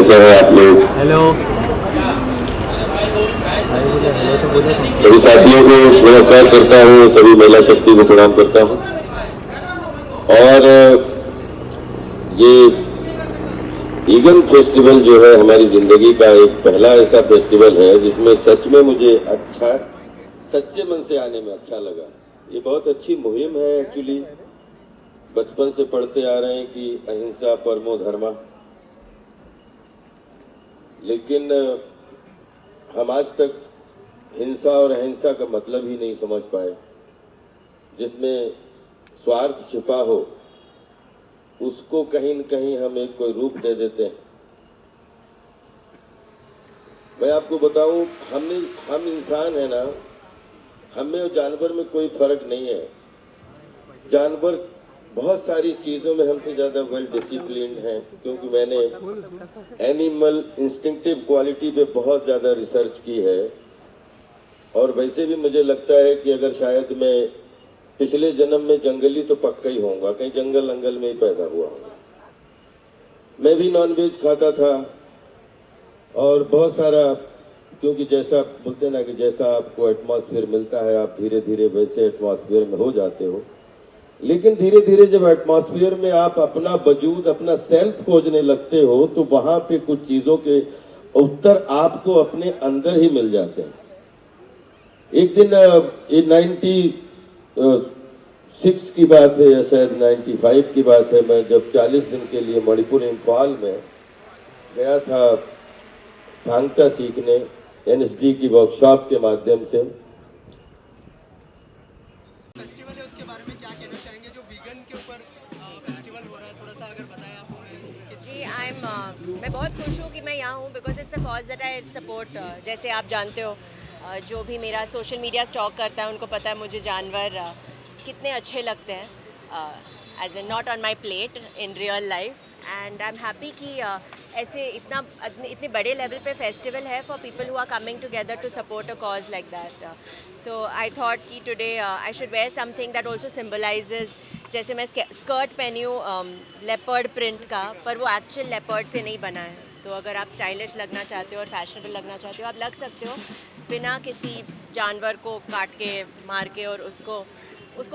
कैसे हैं आप लोग? हेलो। सभी साथियों को नमस्कार करता हूँ, सभी महिला शक्ति को प्रणाम करता हूँ। और ये वीगन फेस्टिवल जो है हमारी जिंदगी का एक पहला ऐसा फेस्टिवल है जिसमें सच में मुझे सच्चे मन से आने में अच्छा लगा। ये बहुत अच्छी मुहिम है एक्चुअली। बचपन से पढ़ते आ रहे हैं कि अहिंसा परमो धर्मा, लेकिन हम आज तक हिंसा और अहिंसा का मतलब ही नहीं समझ पाए। जिसमें स्वार्थ छिपा हो उसको कहीं न कहीं हम एक कोई रूप दे देते हैं। मैं आपको बताऊं, हम इंसान है ना, हमें और जानवर में कोई फर्क नहीं है। जानवर बहुत सारी चीज़ों में हमसे ज़्यादा वेल डिसिप्लिन्ड हैं, क्योंकि मैंने एनिमल इंस्टिंक्टिव क्वालिटी पे बहुत ज़्यादा रिसर्च की है। और वैसे भी मुझे लगता है कि अगर शायद मैं पिछले जन्म में जंगली तो पक्का ही होऊंगा, कहीं जंगल अंगल में ही पैदा हुआ हूँ। मैं भी नॉनवेज खाता था और बहुत सारा, क्योंकि जैसा बोलते ना कि जैसा आपको एटमॉस्फेयर मिलता है आप धीरे धीरे वैसे एटमॉस्फेयर में हो जाते हो। लेकिन धीरे धीरे जब एटमॉस्फेयर में आप अपना वजूद, अपना सेल्फ खोजने लगते हो तो वहां पे कुछ चीजों के उत्तर आपको अपने अंदर ही मिल जाते हैं। एक दिन ये 96 की बात है या शायद 95 की बात है, मैं जब 40 दिन के लिए मणिपुर इम्फाल में गया था थांगता सीखने एनएसडी की वर्कशॉप के माध्यम से। फेस्टिवल है उसके बारे में क्या कहना चाहेंगे, जो वीगन के ऊपर फेस्टिवल हो रहा है, थोड़ा सा अगर बताएं आप हमें। जी मैं बहुत खुश हूँ कि मैं यहाँ हूँ because it's a cause that I support. जैसे आप जानते हो, जो भी मेरा सोशल मीडिया स्टॉक करता है उनको पता है मुझे जानवर कितने अच्छे लगते हैं, as a not on my plate in real life. And I am happy कि ऐसे इतने बड़े लेवल पे फेस्टिवल है for people who are coming together to support a cause like that. तो आई थॉट कि today I should wear something that also symbolises. जैसे मैं स्कर्ट पहनी हूँ लेपर्ड प्रिंट का, पर वो एक्चुअल लेपर्ड से नहीं बना है। तो अगर आप स्टाइलिश लगना चाहते हो और फैशनेबल लगना चाहते हो, आप लग सकते हो बिना किसी जानवर को काट के मार के। और उसको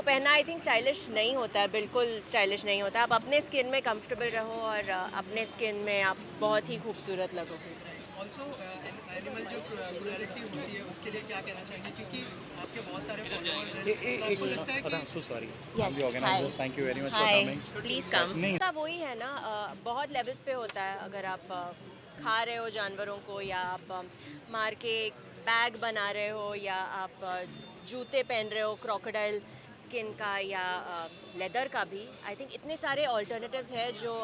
पहनना आई थिंक स्टाइलिश नहीं होता है, बिल्कुल स्टाइलिश नहीं होता। आप अपने स्किन में कंफर्टेबल रहो और अपने स्किन में आप बहुत ही खूबसूरत लगो। ऑल्सो एनिमल जो क्रुएलिटी होती है उसके लिए क्या कहना चाहेंगे, क्योंकि आपके बहुत सारे फॉलोअर्स हैं, तो आपको लगता है कि yes, hi, thank you very much for hi, coming. Please कम। का वही है ना, बहुत लेवल्स पे होता है। अगर आप खा रहे हो जानवरों को, या आप मार के बैग बना रहे हो, या आप जूते पहन रहे हो क्रोकोडाइल स्किन का या लेदर का भी, आई थिंक इतने सारे ऑल्टरनेटिव्स हैं जो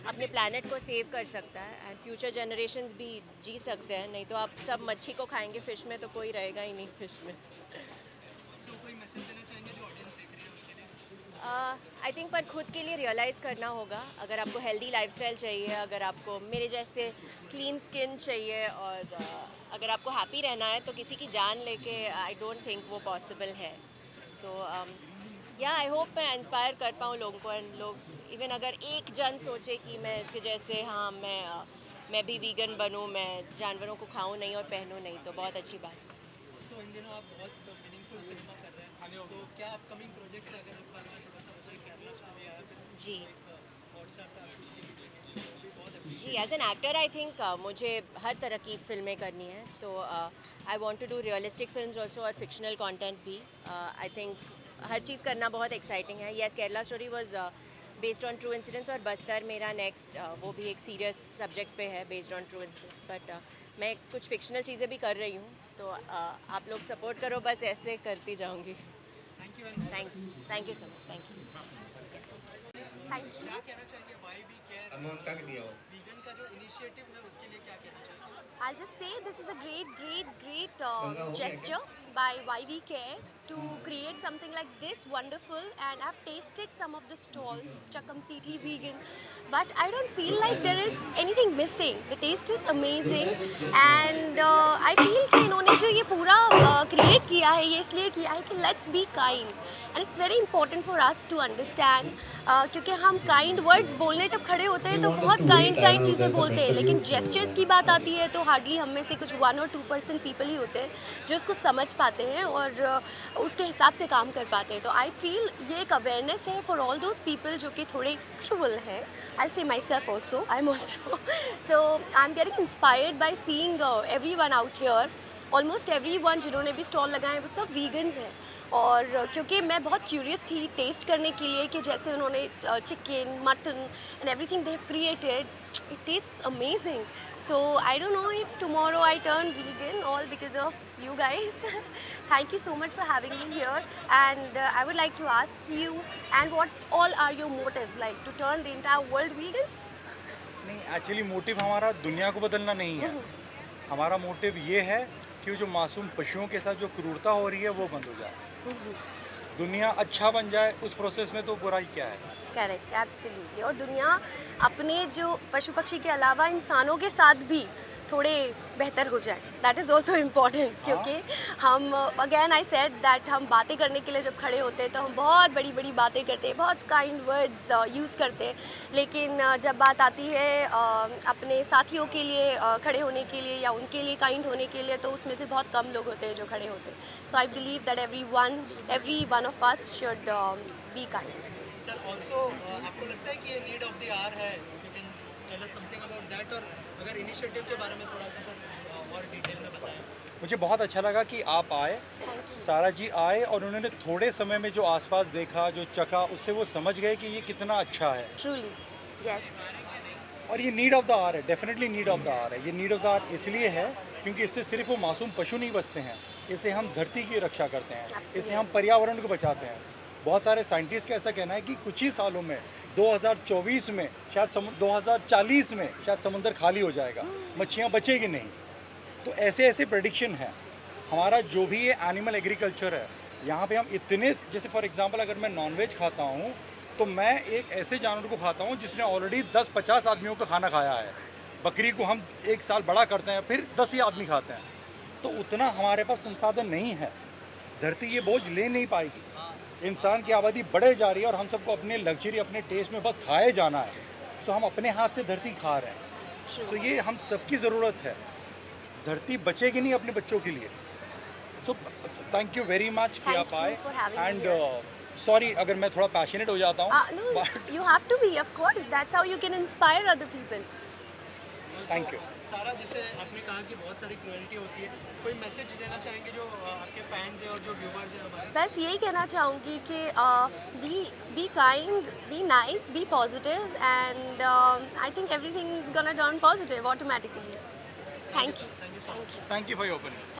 अपने प्लानट को सेव कर सकता है एंड फ्यूचर जनरेशन्स भी जी सकते हैं। नहीं तो आप सब मच्छी को खाएंगे, फ़िश में तो कोई रहेगा ही नहीं फ़िश में। तो कोई मैसेज देना चाहेंगे जो ऑडियंस देख रही है उसके लिए। आई थिंक पर खुद के लिए रियलाइज़ करना होगा। अगर आपको हेल्दी लाइफस्टाइल चाहिए, अगर आपको मेरे जैसे क्लीन स्किन चाहिए, और अगर आपको हैप्पी रहना है, तो किसी की जान लेके आई डोंट थिंक वो पॉसिबल है। तो या आई होप मैं इंस्पायर कर पाऊँ लोगों को, एंड लोग इवन अगर एक जन सोचे कि मैं इसके जैसे, हाँ मैं भी वीगन बनूँ, मैं जानवरों को खाऊँ नहीं और पहनूँ नहीं, तो बहुत अच्छी बात है। सो इन दिनों आप बहुत मीनिंगफुल सिनेमा कर रहे हैं, तो क्या अपकमिंग प्रोजेक्ट्स है, अगर इस बारे में थोड़ा सा बताइए। केरला स्टोरी आया, जी व्हाट्सएप पे आपकी सीरीज लगी, वो भी बहुत जी, as an actor I think मुझे हर तरह की फ़िल्में करनी है। तो I want to do realistic films also और फिक्शनल कंटेंट भी। आई थिंक हर चीज़ करना बहुत एक्साइटिंग है। Yes, Kerala story was based on true incidents, और बस्तर मेरा नेक्स्ट वो भी एक सीरियस सब्जेक्ट पे है based on true incidents. But मैं कुछ फिक्शनल चीज़ें भी कर रही हूँ, तो आप लोग सपोर्ट करो, बस ऐसे करती जाऊँगी। Thank you. Thank you so much, thank you. Thank you. क्या कहना चाहेंगे वाई वी केयर वीगन का जो इनिशिएटिव है उसके लिए क्या कहना चाहेंगे। I'll just say this is a great gesture by YV Care to create something like this wonderful, and I've tasted some of the stalls which are completely vegan, but I don't feel like there is anything missing. The taste is amazing, and I feel कि इन्होंने जो ये पूरा create किया है ये इसलिए किया है कि let's be kind, and it's very important for us to understand क्योंकि हम kind words बोलने जब खड़े होते हैं तो बहुत kind चीज़ें बोलते हैं, लेकिन gestures की बात आती है तो hardly हम में से कुछ 1 or 2% people ही होते हैं जो इसको समझ पाते हैं और उसके हिसाब से काम कर पाते हैं. तो आई फील ये एक अवेयरनेस है फॉर ऑल दोज पीपल जो कि थोड़े क्रूअल हैं. आई से my self also, I am also. So I am getting inspired by seeing every one out here. Almost every one जिन्होंने भी स्टॉल लगाए हैं वो सब वीगन्स हैं. और क्योंकि मैं बहुत क्यूरियस थी टेस्ट करने के लिए कि जैसे उन्होंने chicken mutton and everything they have created, it tastes amazing. So I don't know if tomorrow I turn vegan, all because of you guys. Thank you so much for having me here, and I would like to ask you, and what all are your motives, like to turn the entire world vegan? नहीं, actually motive हमारा दुनिया को बदलना नहीं है. हमारा motive ये है कि जो मासूम पशुओं के साथ जो क्रूरता हो रही है वो बंद हो जाए, दुनिया अच्छा बन जाए. उस प्रोसेस में तो बुराई क्या है. Correct, absolutely. और दुनिया अपने जो पशु पक्षी के अलावा इंसानों के साथ भी थोड़े बेहतर हो जाए. दैट इज़ ऑल्सो इम्पॉर्टेंट, क्योंकि हम अगेन आई सेड दैट हम बातें करने के लिए जब खड़े होते हैं तो हम बहुत बड़ी बड़ी बातें करते हैं, बहुत काइंड वर्ड्स यूज़ करते हैं, लेकिन जब बात आती है अपने साथियों के लिए खड़े होने के लिए या उनके लिए काइंड होने के लिए, तो उसमें से बहुत कम लोग होते हैं जो खड़े होते हैं. So I believe that every one of us should be kind. Sir also आपको लगता है कि ये नीड ऑफ द आवर है? You can tell us something about that, और अगर इनिशिएटिव के बारे में थोड़ा सा सर और डिटेल में बताएं. मुझे बहुत अच्छा लगा कि आप आए, सारा जी आए, और उन्होंने थोड़े समय में जो आसपास देखा, जो चखा, उससे वो समझ गए कि ये कितना अच्छा है. Truly, yes. और ये नीड ऑफ द आवर है, definitely need of the hour है. ये नीड ऑफ द आवर इसलिए है क्योंकि इससे सिर्फ वो मासूम पशु नहीं बचते हैं, इससे हम धरती की रक्षा करते हैं, इससे हम पर्यावरण को बचाते हैं. बहुत सारे साइंटिस्ट का ऐसा कहना है कि कुछ ही सालों में 2024 में शायद 2040 में शायद समुद्र खाली हो जाएगा, मच्छियाँ बचेगी नहीं. तो ऐसे ऐसे प्रेडिक्शन है. हमारा जो भी ये एनिमल एग्रीकल्चर है, यहाँ पे हम इतने, जैसे फॉर एग्जांपल अगर मैं नॉनवेज खाता हूँ तो मैं एक ऐसे जानवर को खाता हूँ जिसने ऑलरेडी 10-50 आदमियों का खाना खाया है. बकरी को हम 1 साल बड़ा करते हैं, फिर 10 ही आदमी खाते हैं. तो उतना हमारे पास संसाधन नहीं है. धरती ये बोझ ले नहीं पाएगी. इंसान की आबादी बढ़े जा रही है और हम सबको अपने लग्जरी, अपने टेस्ट में बस खाए जाना है. सो हम अपने हाथ से धरती खा रहे हैं. सो ये हम सबकी ज़रूरत है. धरती बचेगी नहीं अपने बच्चों के लिए. So thank you very much कि आप आए. एंड सॉरी अगर मैं थोड़ा पैशनेट हो जाता हूँ. no, you have to be, of course. That's how you can inspire other people. Thank you. सारा, जैसे आपने कहा कि बहुत सारी क्रुएल्टी होती है, कोई मैसेज देना चाहेंगे जो आपके फैंस हैं और जो व्यूवर्स हैं हमारे? बस यही कहना चाहूँगी कि be kind, be nice, be positive, and I think everything is gonna turn positive automatically. Thank you. Thank you for your opinion.